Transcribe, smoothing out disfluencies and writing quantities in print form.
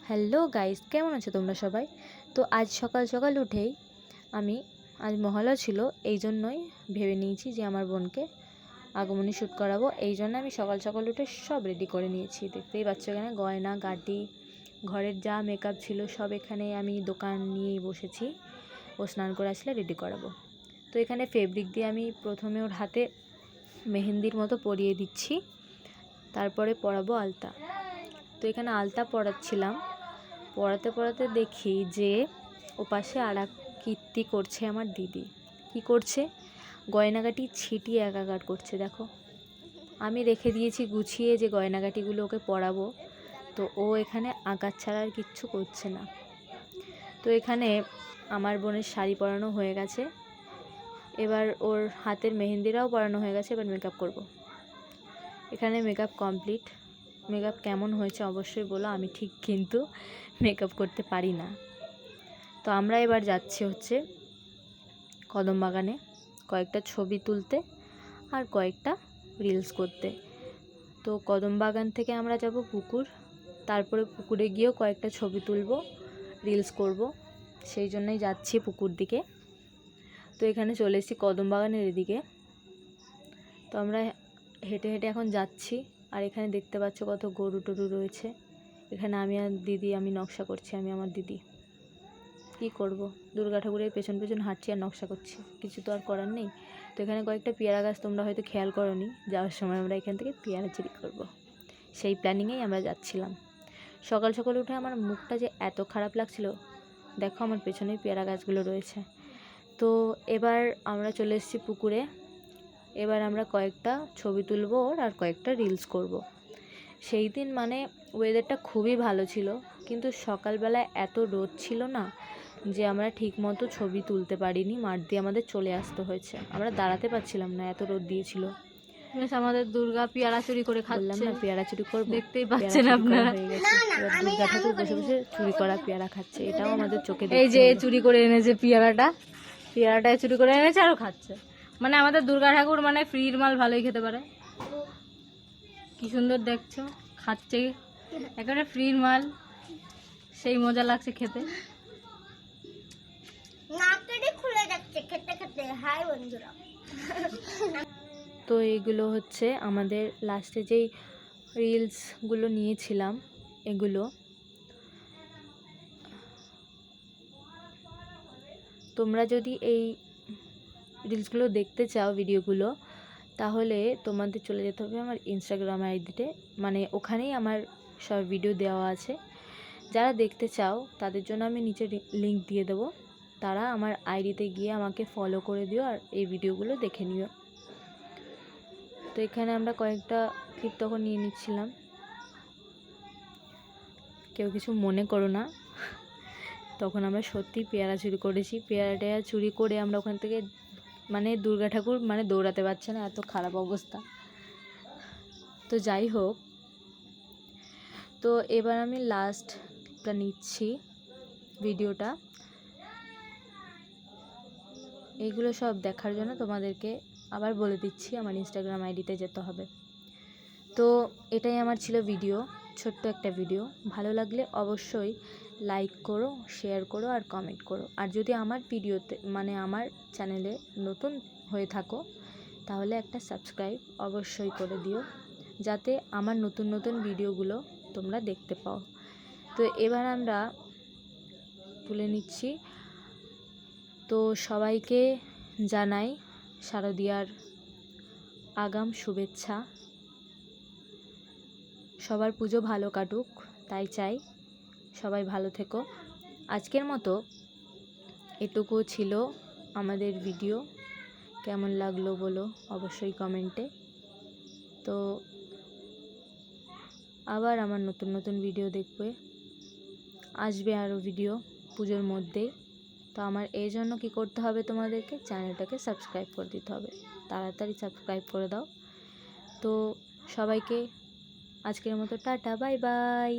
Hello guys, কেমন আছো তোমরা সবাই? তো আজ সকাল সকাল উঠেই আজ মহালয়া ছিল, এই জন্যই ভেবে নিয়েছি যে আমার বোনকে আগমনী শ্যুট করাবো। এই জন্য আমি সকাল সকাল উঠে সব রেডি করে নিয়েছি। দেখতেই পাচ্ছ এখানে গয়না গাটি, ঘরের যা মেকআপ ছিল সব এখানে আমি দোকান নিয়েই বসেছি। ও স্নান করে আসলে রেডি করাবো। তো এখানে ফেব্রিক দিয়ে আমি প্রথমে ওর হাতে মেহেন্দির মতো পরিয়ে দিচ্ছি, তারপরে পরাবো আলতা। তো এখানে আলতা পরাচ্ছিলাম, পড়াতে পড়াতে দেখি যে ওপাশে আর এক কীর্তি করছে আমার দিদি। কি করছে? গয়নাগাটি ছিটিয়ে একাকার করছে। দেখো, আমি রেখে দিয়েছি গুছিয়ে যে গয়নাগাটিগুলো ওকে পরাবো, তো ও এখানে আঁকার ছাড়া আর কিচ্ছু করছে না। তো এখানে আমার বোনের শাড়ি পরানো হয়ে গেছে, এবার ওর হাতের মেহেন্দিরাও পরানো হয়ে গেছে, এবার মেকআপ করব। এখানে মেকআপ কমপ্লিট। মেকআপ কেমন হয়েছে অবশ্যই বলো, আমি ঠিক কিন্তু মেকআপ করতে পারি না। তো আমরা এবার যাচ্ছি হচ্ছে কদমবাগানে কয়েকটা ছবি তুলতে আর কয়েকটা রিলস করতে। তো কদমবাগান থেকে আমরা যাব পুকুর, তারপরে পুকুরে গিয়েও কয়েকটা ছবি তুলব, রিলস করব, সেই জন্যই যাচ্ছি পুকুর দিকে। তো এখানে চলে এসেছি কদমবাগানের এদিকে। তো আমরা হেঁটে হেঁটে এখন যাচ্ছি, আর এখানে দেখতে পাচ্ছ কত গরু টরু রয়েছে। এখানে আমি আর দিদি, আমি নকশা করছি, আমি আমার দিদি। কি করব, দুর্গা ঠাকুরের পেছন পেছন হাঁটছি আর নকশা করছি, কিছু তো আর করার নেই। তো এখানে কয়েকটা পেয়ারা গাছ তোমরা হয়তো খেয়াল করোনি, যাওয়ার সময় আমরা এখান থেকে পেয়ারা চুরি করব, সেই প্ল্যানিংয়েই আমরা যাচ্ছিলাম। সকাল সকাল উঠে আমার মুখটা যে এত খারাপ লাগছিল, দেখো আমার পেছনেই পেয়ারা গাছগুলো রয়েছে। তো এবার আমরা চলে এসেছি পুকুরে। এবার আমরা কয়েকটা ছবি তুলবো আর কয়েকটা রিলস করব। সেই দিন মানে ওয়েদারটা খুবই ভালো ছিল, কিন্তু সকালবেলায় এত রোদ ছিল না যে আমরা ঠিক মতো ছবি তুলতে পারিনি। মাঠ দিয়ে আমাদের চলে আসতে হয়েছে, আমরা দাঁড়াতে পারছিলাম না, এত রোদ দিয়েছিল। আমাদের দুর্গা পেয়ারা চুরি করে বললাম খাচ্ছে, না পেয়ারা চুরি করবো, দেখতেই পাচ্ছেন আপনারা। হয়ে গেছে। এবার দুর্গা ঠাকুর বসে বসে চুরি করা পেয়ারা খাচ্ছে, এটাও আমাদের চোখে এই যে দেখতে হলো। চুরি করে এনেছে পেয়ারাটা চুরি করে এনেছে আরও খাচ্ছে। মানে আমাদের দুর্গা ঠাকুর মানে ফ্রির মাল ভালোই খেতে পারে। কি সুন্দর দেখছো, খাচ্ছে একেবারে ফ্রির মাল, সেই মজা লাগছে খেতে। খুলে যাচ্ছে খেতে খেতে। হাই বন্ধুরা। তো এইগুলো হচ্ছে আমাদের লাস্টে যেই রিলসগুলো নিয়েছিলাম, এগুলো। তোমরা যদি এই রিলসগুলো দেখতে চাও, ভিডিওগুলো, তাহলে তোমাদের চলে যেতে হবে আমার ইনস্টাগ্রাম আইডিতে, মানে ওখানেই আমার সব ভিডিও দেওয়া আছে। যারা দেখতে চাও তাদের জন্য আমি নিচে লিংক দিয়ে দেবো, তারা আমার আইডিতে গিয়ে আমাকে ফলো করে দিও আর এই ভিডিওগুলো দেখে নিও। তো এখানে আমরা কয়েকটা ক্লিপ তখন নিয়ে নিচ্ছিলাম, কেউ কিছু মনে করো না। তখন আমরা সত্যি পেয়ারা চুরি করেছি, পেয়ারা চুরি করে আমরা ওখান থেকে মানে দুর্গা ঠাকুর মানে দৌড়াতে পারছে না, এত খারাপ অবস্থা। তো যাই হোক, তো এবার আমি লাস্টটা নিচ্ছি ভিডিওটা। এইগুলো সব দেখার জন্য তোমাদেরকে আবার বলে দিচ্ছি আমার ইনস্টাগ্রাম আইডিতে যেতে হবে। তো এটাই আমার ছিল ভিডিও, ছোট্ট একটা ভিডিও। ভালো লাগলে অবশ্যই লাইক করো, শেয়ার করো আর কমেন্ট করো। আর যদি আমার ভিডিওতে মানে আমার চ্যানেলে নতুন হয়ে থাকো, তাহলে একটা সাবস্ক্রাইব অবশ্যই করে দিও, যাতে আমার নতুন নতুন ভিডিওগুলো তোমরা দেখতে পাও। তো এবার আমরা তুলে নিচ্ছি। তো সবাইকে জানাই শারদীয়ার আগাম শুভেচ্ছা। সবার পুজো ভালো কাটুক, তাই চাই। সবাই ভালো থেকো। আজকের মতো এটুকু ছিল আমাদের ভিডিও। কেমন লাগলো বলো অবশ্যই কমেন্টে। তো আবার আমার নতুন নতুন ভিডিও দেখবে, আসবে আরও ভিডিও পুজোর মধ্যেই। তো আমার এই জন্য কী করতে হবে, তোমাদেরকে চ্যানেলটাকে সাবস্ক্রাইব করে দিতে হবে। তাড়াতাড়ি সাবস্ক্রাইব করে দাও। তো সবাইকে আজকের মতো টাটা, বাই বাই।